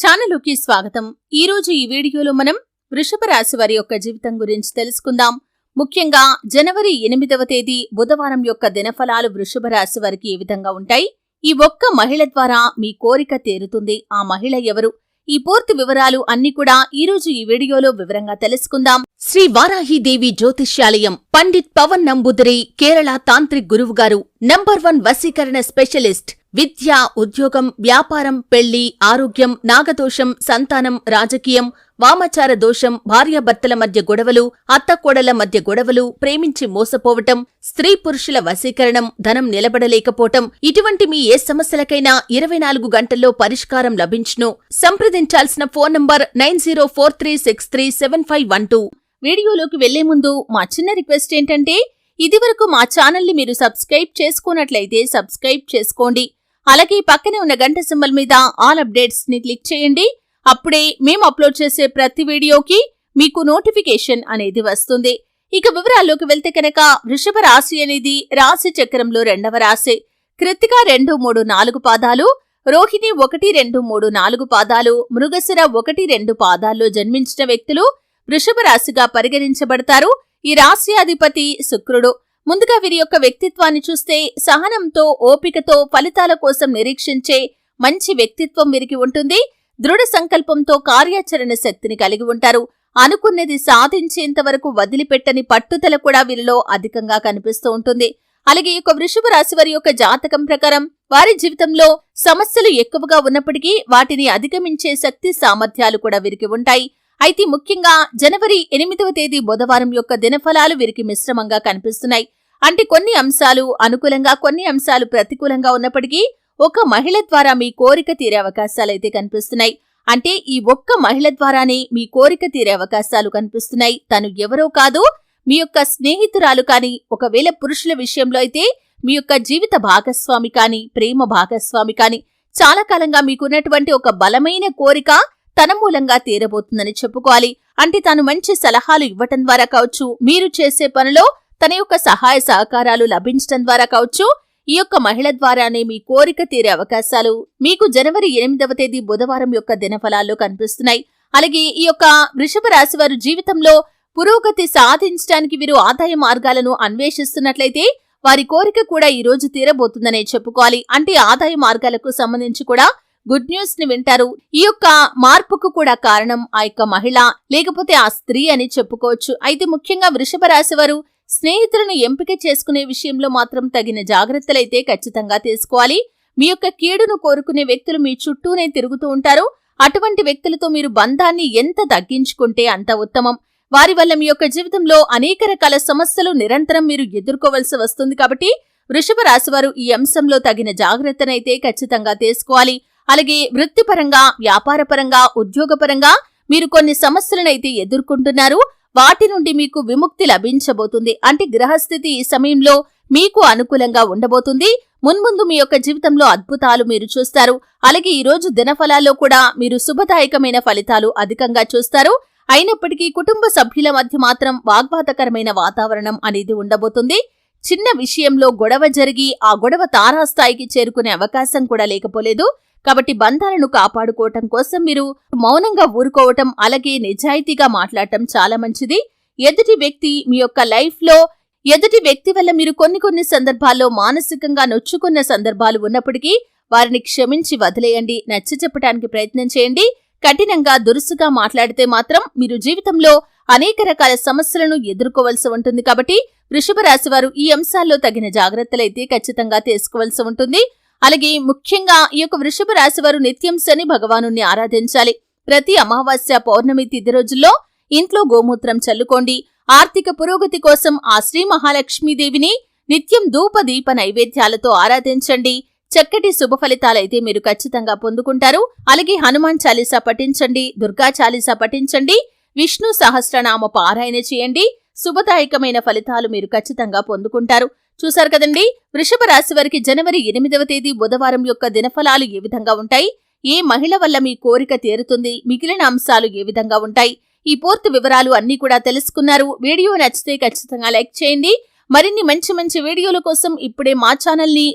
ఛానలుకి స్వాగతం. ఈరోజు ఈ వీడియోలో మనం వృషభ రాశి వారి యొక్క జీవితం గురించి తెలుసుకుందాం. ముఖ్యంగా జనవరి 8వ తేదీ బుధవారం యొక్క దినఫలాలు వృషభ రాశి వారికి ఏ విధంగా ఉంటాయి? ఈ ఒక్క మహిళ ద్వారా మీ కోరిక తీరుతుంది. ఆ మహిళ ఎవరు? ఈ పూర్తి వివరాలు అన్ని కూడా ఈరోజు ఈ వీడియోలో వివరంగా తెలుసుకుందాం. శ్రీ వారాహిదేవి జ్యోతిష్యాలయం పండిత్ పవన్ నంబూదిరి కేరళ తాంత్రిక్ గురువు గారు నంబర్ 1 వశీకరణ స్పెషలిస్ట్. విద్య, ఉద్యోగం, వ్యాపారం, పెళ్లి, ఆరోగ్యం, నాగదోషం, సంతానం, రాజకీయం, వామాచార దోషం, భార్యాభర్తల మధ్య గొడవలు, అత్తకోడల మధ్య గొడవలు, ప్రేమించి మోసపోవటం, స్త్రీ పురుషుల వశీకరణం, ధనం నిలబడలేకపోవటం, ఇటువంటి మీ ఏ సమస్యలకైనా 24 గంటల్లో పరిష్కారం లభించును. సంప్రదించాల్సిన ఫోన్ నంబర్ 9043637512. వీడియోలోకి వెళ్లే ముందు మా చిన్న రిక్వెస్ట్ ఏంటంటే, ఇదివరకు మా ఛానల్ని మీరు సబ్స్క్రైబ్ చేసుకున్నట్లయితే సబ్స్క్రైబ్ చేసుకోండి. అలాగే పక్కనే ఉన్న గంట సింబల్ మీద ఆల్ అప్డేట్స్ ని క్లిక్ చేయండి. అప్పుడే మేము అప్లోడ్ చేసే ప్రతి వీడియోకి మీకు నోటిఫికేషన్ అనేది వస్తుంది. ఇక వివరాల్లోకి వెళ్తే కనుక వృషభ రాశి అనేది రాశి చక్రంలో 2వ రాశి. కృత్తిక 2, 3, 4 పాదాలు, రోహిణి 1, 2, 3, 4 పాదాలు, మృగశిర 1, 2 పాదాల్లో జన్మించిన వ్యక్తులు వృషభ రాశిగా పరిగణించబడతారు. ఈ రాశి అధిపతి శుక్రుడు. ముందుగా వీరి యొక్క వ్యక్తిత్వాన్ని చూస్తే సహనంతో, ఓపికతో ఫలితాల కోసం నిరీక్షించే మంచి వ్యక్తిత్వం వీరికి ఉంటుంది. దృఢ సంకల్పంతో కార్యాచరణ శక్తిని కలిగి ఉంటారు. అనుకున్నది సాధించేంత వరకు వదిలిపెట్టని పట్టుదల కూడా వీరిలో అధికంగా కనిపిస్తూ ఉంటుంది. అలాగే ఈ యొక్క వృషభ రాశి వారి యొక్క జాతకం ప్రకారం వారి జీవితంలో సమస్యలు ఎక్కువగా ఉన్నప్పటికీ వాటిని అధిగమించే శక్తి సామర్థ్యాలు కూడా వీరికి ఉంటాయి. అయితే ముఖ్యంగా జనవరి 8వ తేదీ బుధవారం యొక్క దినఫలాలు వీరికి మిశ్రమంగా కనిపిస్తున్నాయి. అంటే కొన్ని అంశాలు అనుకూలంగా, కొన్ని అంశాలు ప్రతికూలంగా ఉన్నప్పటికీ ఒక మహిళ ద్వారా మీ కోరిక తీరే అవకాశాలైతే కనిపిస్తున్నాయి. అంటే ఈ ఒక్క మహిళ ద్వారానే మీ కోరిక తీరే అవకాశాలు కనిపిస్తున్నాయి. తను ఎవరో కాదు, మీ యొక్క స్నేహితురాలు కానీ, ఒకవేళ పురుషుల విషయంలో అయితే మీ యొక్క జీవిత భాగస్వామి కానీ, ప్రేమ భాగస్వామి కానీ, చాలా కాలంగా మీకున్నటువంటి ఒక బలమైన కోరిక తన మూలంగా తీరబోతుందని చెప్పుకోవాలి. అంటే తాను మంచి సలహాలు ఇవ్వటం ద్వారా కావచ్చు, మీరు చేసే పనిలో తన యొక్క సహాయ సహకారాలు లభించడం ద్వారా కావచ్చు, ఈ యొక్క మహిళ ద్వారానే మీ కోరిక తీరే అవకాశాలు మీకు జనవరి 8వ తేదీ బుధవారం యొక్క దినఫలాల్లో కనిపిస్తున్నాయి. అలాగే ఈ యొక్క వృషభ రాశి వారు జీవితంలో పురోగతి సాధించడానికి వీరు ఆదాయ మార్గాలను అన్వేషిస్తున్నట్లయితే వారి కోరిక కూడా ఈ రోజు తీరబోతుందనే చెప్పుకోవాలి. అంటే ఆదాయ మార్గాలకు సంబంధించి కూడా గుడ్ న్యూస్ ని వింటారు. ఈ యొక్క మార్పుకు కూడా కారణం ఆ యొక్క మహిళ లేకపోతే ఆ స్త్రీ అని చెప్పుకోవచ్చు. అయితే ముఖ్యంగా వృషభ రాశి వారు స్నేహితులను ఎంపిక చేసుకునే విషయంలో మాత్రం తగిన జాగ్రత్తలైతే ఖచ్చితంగా తీసుకోవాలి. మీ యొక్క కీడును కోరుకునే వ్యక్తులు మీ చుట్టూనే తిరుగుతూ ఉంటారు. అటువంటి వ్యక్తులతో మీరు బంధాన్ని ఎంత తగ్గించుకుంటే అంత ఉత్తమం. వారి వల్ల మీ యొక్క జీవితంలో అనేక రకాల సమస్యలు నిరంతరం మీరు ఎదుర్కోవలసి వస్తుంది. కాబట్టి వృషభ రాశి వారు ఈ అంశంలో తగిన జాగ్రత్తనైతే ఖచ్చితంగా తీసుకోవాలి. అలాగే వృత్తిపరంగా, వ్యాపారపరంగా, ఉద్యోగపరంగా మీరు కొన్ని సమస్యలనైతే ఎదుర్కొంటున్నారు. వాటి నుండి మీకు విముక్తి లభించబోతుంది. అంటే గ్రహస్థితి ఈ సమయంలో మీకు అనుకూలంగా ఉండబోతుంది. మున్ముందు మీ యొక్క జీవితంలో అద్భుతాలు మీరు చూస్తారు. అలాగే ఈ రోజు దినఫలాల్లో కూడా మీరు శుభదాయకమైన ఫలితాలు అధికంగా చూస్తారు. అయినప్పటికీ కుటుంబ సభ్యుల మధ్య మాత్రం వాగ్వాదకరమైన వాతావరణం అనేది ఉండబోతుంది. చిన్న విషయంలో గొడవ జరిగి ఆ గొడవ తారాస్థాయికి చేరుకునే అవకాశం కూడా లేకపోలేదు. కాబట్టి బంధాలను కాపాడుకోవటం కోసం మీరు మౌనంగా ఊరుకోవటం, అలాగే నిజాయితీగా మాట్లాడటం చాలా మంచిది. ఎదుటి వ్యక్తి మీ యొక్క లైఫ్లో ఎదుటి వ్యక్తి వల్ల మీరు కొన్ని సందర్భాల్లో మానసికంగా నొచ్చుకున్న సందర్భాలు ఉన్నప్పటికీ వారిని క్షమించి వదిలేయండి. నచ్చ చెప్పడానికి ప్రయత్నం చేయండి. కఠినంగా, దురుసుగా మాట్లాడితే మాత్రం మీరు జీవితంలో అనేక రకాల సమస్యలను ఎదుర్కోవలసి ఉంటుంది. కాబట్టి వృషభ రాశి వారు ఈ అంశాల్లో తగిన జాగ్రత్తలైతే ఖచ్చితంగా తీసుకోవాల్సి ఉంటుంది. అలాగే ముఖ్యంగా ఈ యొక్క వృషభ రాశి వారు నిత్యం శని భగవానుని ఆరాధించాలి. ప్రతి అమావాస్య, పౌర్ణమి తిథి రోజుల్లో ఇంట్లో గోమూత్రం చల్లుకోండి. ఆర్థిక పురోగతి కోసం ఆ శ్రీ మహాలక్ష్మీదేవిని నిత్యం ధూప దీప నైవేద్యాలతో ఆరాధించండి. చక్కటి శుభ ఫలితాలైతే మీరు ఖచ్చితంగా పొందుకుంటారు. అలాగే హనుమాన్ చాలీసా పఠించండి, దుర్గా చాలీసా పఠించండి, విష్ణు సహస్రనామ పారాయణ చేయండి. శుభదాయకమైన ఫలితాలు మీరు ఖచ్చితంగా పొందుకుంటారు. చూశారు కదండి, వృషభ రాశి వారికి జనవరి 8వ తేదీ బుధవారం యొక్క దినఫలాలు ఏ విధంగా ఉంటాయి, ఏ మహిళ వల్ల మీ కోరిక తీరుతుంది, మిగిలిన అంశాలు ఏ విధంగా ఉంటాయి, ఈ పూర్తి వివరాలు అన్నీ కూడా తెలుసుకున్నారు. వీడియో నచ్చితే ఖచ్చితంగా లైక్ చేయండి. మరిన్ని మంచి వీడియోల కోసం ఇప్పుడే మా ఛానల్ని